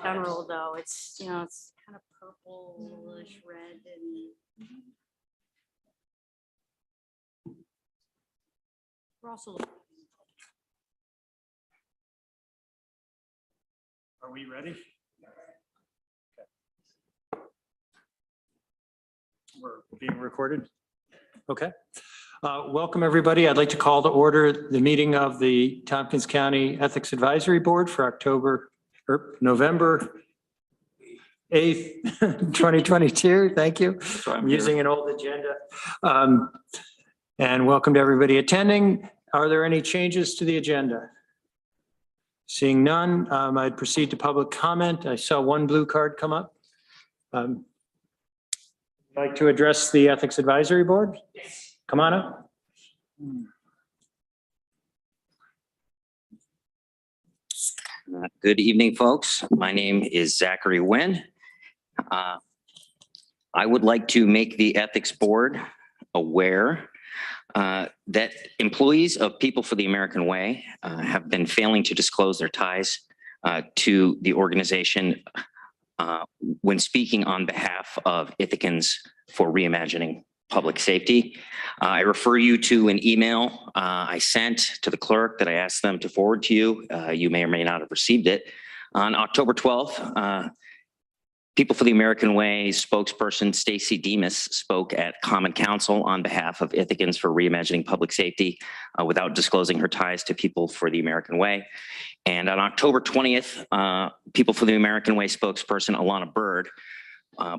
general though. It's, you know, it's kind of purplish red and we're also. Are we ready? We're being recorded. Okay. Welcome, everybody. I'd like to call to order the meeting of the Tompkins County Ethics Advisory Board for November 8th, 2022. Thank you. I'm using an old agenda. And welcome to everybody attending. Are there any changes to the agenda? Seeing none, I'd proceed to public comment. I saw one blue card come up. Like to address the Ethics Advisory Board? Yes. Come on up. Good evening, folks. My name is Zachary Nguyen. I would like to make the Ethics Board aware that employees of People for the American Way have been failing to disclose their ties to the organization when speaking on behalf of Ithacans for Reimagining Public Safety. I refer you to an email I sent to the clerk that I asked them to forward to you. You may or may not have received it. On October 12th, People for the American Way spokesperson Stacy Demas spoke at Common Council on behalf of Ithacans for Reimagining Public Safety without disclosing her ties to People for the American Way. And on October 20th, People for the American Way spokesperson Alana Bird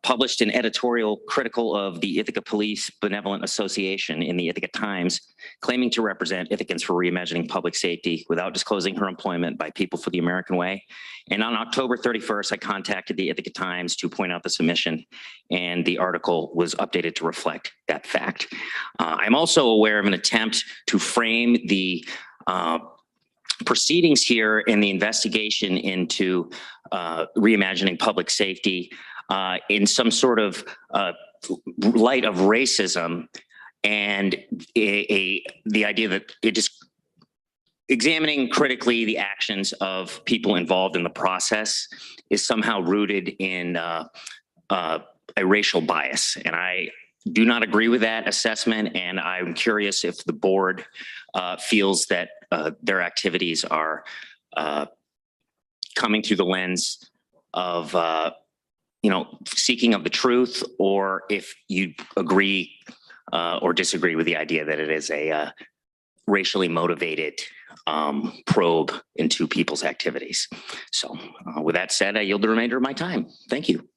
published an editorial critical of the Ithaca Police Benevolent Association in the Ithaca Times, claiming to represent Ithacans for Reimagining Public Safety without disclosing her employment by People for the American Way. And on October 31st, I contacted the Ithaca Times to point out the submission, and the article was updated to reflect that fact. I'm also aware of an attempt to frame the proceedings here in the investigation into reimagining public safety in some sort of light of racism, and the idea that it just examining critically the actions of people involved in the process is somehow rooted in a racial bias. And I do not agree with that assessment, and I'm curious if the board feels that their activities are coming through the lens of seeking of the truth, or if you agree or disagree with the idea that it is a racially motivated probe into people's activities. So with that said, I yield the remainder of my time. Thank you.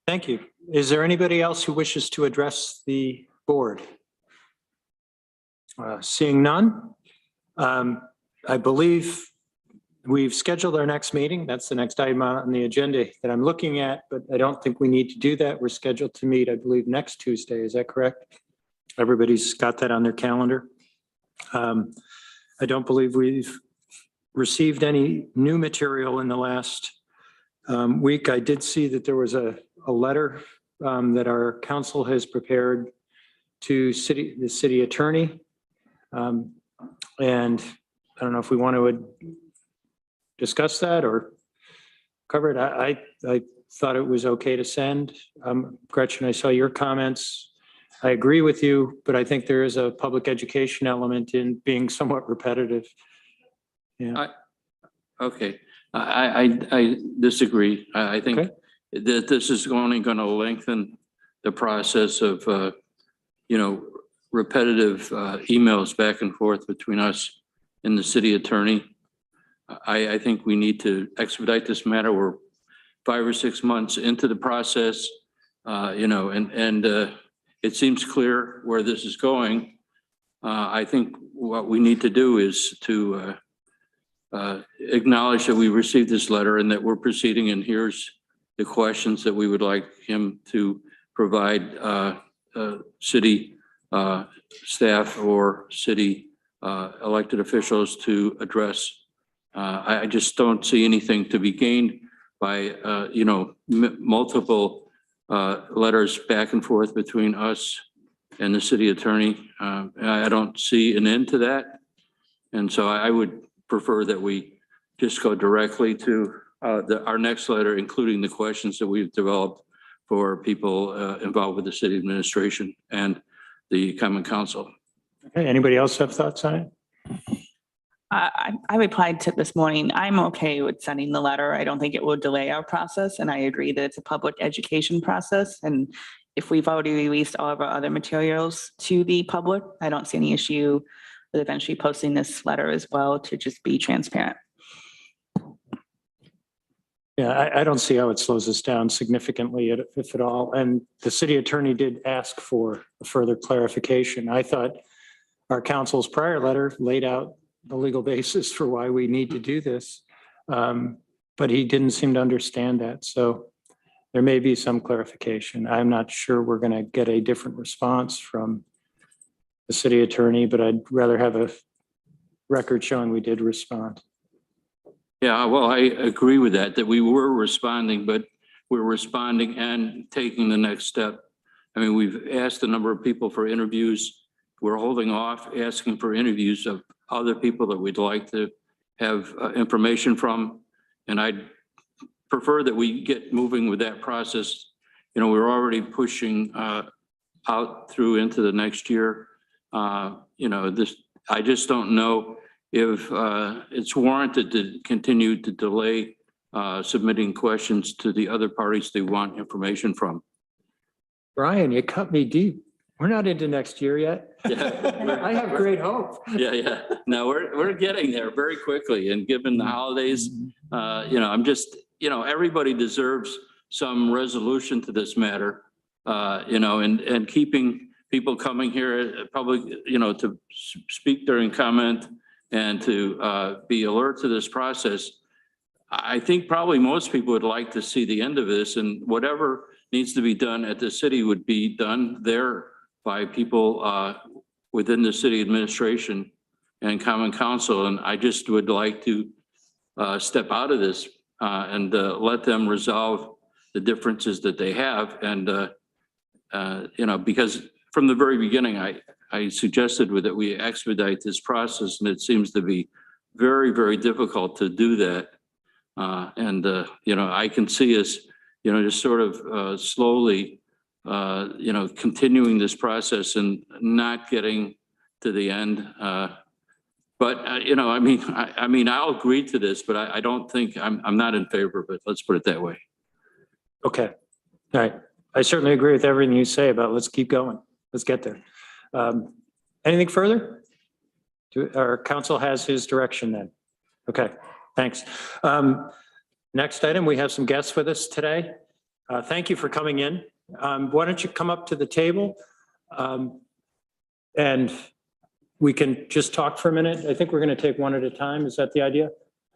Thank you. Is there anybody else who wishes to address the board? Seeing none, I believe we've scheduled our next meeting. That's the next item on the agenda that I'm looking at, but I don't think we need to do that. We're scheduled to meet, I believe, next Tuesday. Is that correct? Everybody's got that on their calendar. I don't believe we've received any new material in the last week. I did see that there was a letter that our council has prepared to the city attorney. And I don't know if we want to discuss that or cover it. I thought it was okay to send. Gretchen, I saw your comments. I agree with you, but I think there is a public education element in being somewhat repetitive. Yeah. Okay, I disagree. I think that this is only going to lengthen the process of, repetitive emails back and forth between us and the city attorney. I think we need to expedite this matter. We're 5 or 6 months into the process, and it seems clear where this is going. I think what we need to do is to acknowledge that we received this letter and that we're proceeding, and here's the questions that we would like him to provide city staff or city elected officials to address. I just don't see anything to be gained by, multiple letters back and forth between us and the city attorney. I don't see an end to that. And so I would prefer that we just go directly to our next letter, including the questions that we've developed for people involved with the city administration and the common council. Okay, anybody else have thoughts on it? I replied to this morning, I'm okay with sending the letter. I don't think it will delay our process. And I agree that it's a public education process. And if we've already released all of our other materials to the public, I don't see any issue with eventually posting this letter as well to just be transparent. Yeah, I don't see how it slows us down significantly, if at all. And the city attorney did ask for a further clarification. I thought our council's prior letter laid out the legal basis for why we need to do this. But he didn't seem to understand that. So there may be some clarification. I'm not sure we're going to get a different response from the city attorney, but I'd rather have a record showing we did respond. Yeah, well, I agree with that we were responding, but we're responding and taking the next step. I mean, we've asked a number of people for interviews. We're holding off asking for interviews of other people that we'd like to have information from. And I'd prefer that we get moving with that process. You know, we're already pushing out through into the next year. You know, I just don't know if it's warranted to continue to delay submitting questions to the other parties they want information from. Brian, you cut me deep. We're not into next year yet. Yeah. I have great hope. Yeah. No, we're getting there very quickly. And given the holidays, you know, I'm just, you know, everybody deserves some resolution to this matter, you know, and keeping people coming here public, you know, to speak during comment and to be alert to this process. I think probably most people would like to see the end of this, and whatever needs to be done at the city would be done there by people within the city administration and common council. And I just would like to step out of this and let them resolve the differences that they have. And, you know, because from the very beginning, I suggested that we expedite this process, and it seems to be very, very difficult to do that. You know, I can see us, you know, just sort of slowly, you know, continuing this process and not getting to the end. But you know, I mean, I'll agree to this, but I don't think I'm not in favor of it. Let's put it that way. Okay. All right. I certainly agree with everything you say about let's keep going. Let's get there. Anything further? Our council has his direction then. Okay, thanks. Next item, we have some guests with us today. Thank you for coming in. Why don't you come up to the table? And we can just talk for a minute. I think we're going to take one at a time. Is that the idea?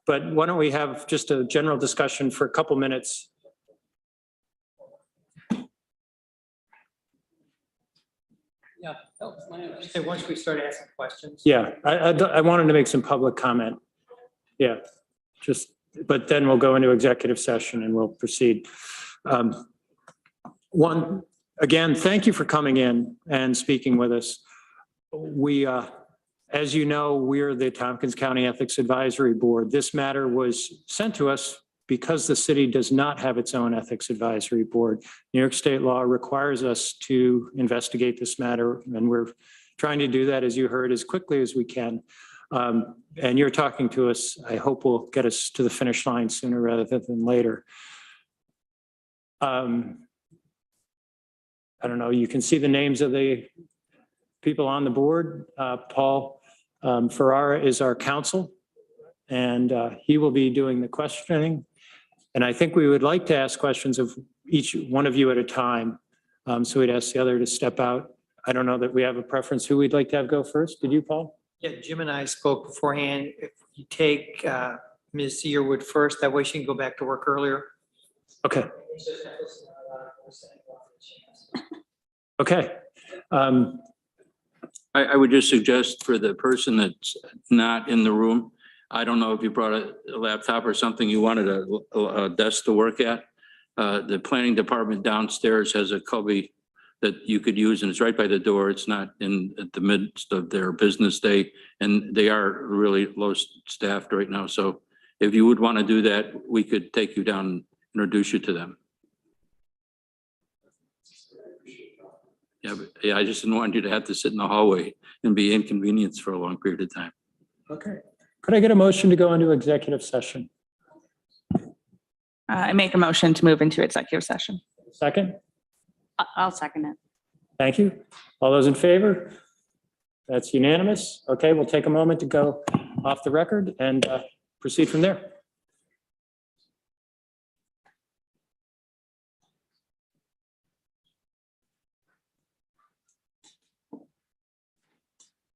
But why don't we have just a general discussion for a couple minutes? Yeah, once we start asking questions. Yeah, I wanted to make some public comment. Yeah, but then we'll go into executive session and we'll proceed. Again, thank you for coming in and speaking with us. We, as you know, we're the Tompkins County Ethics Advisory Board. This matter was sent to us because the city does not have its own ethics advisory board. New York state law requires us to investigate this matter, and we're trying to do that, as you heard, as quickly as we can. And you're talking to us, I hope will get us to the finish line sooner rather than later. I don't know, you can see the names of the people on the board. Paul Ferrara is our counsel, and he will be doing the questioning. And I think we would like to ask questions of each one of you at a time. So we'd ask the other to step out. I don't know that we have a preference who we'd like to have go first. Did you, Paul? Yeah, Jim and I spoke beforehand. If you take Ms. Yearwood first, that way she can go back to work earlier. Okay. Okay. I would just suggest for the person that's not in the room, I don't know if you brought a laptop or something you wanted a desk to work at. The planning department downstairs has a cubby that you could use, and it's right by the door. It's not in the midst of their business day, and they are really low staffed right now. So if you would want to do that, we could take you down and introduce you to them. Yeah, but yeah, I just didn't want you to have to sit in the hallway and be inconvenienced for a long period of time. Okay. Could I get a motion to go into executive session? I make a motion to move into executive session. Second? I'll second it. Thank you. All those in favor? That's unanimous. Okay, we'll take a moment to go off the record and proceed from there.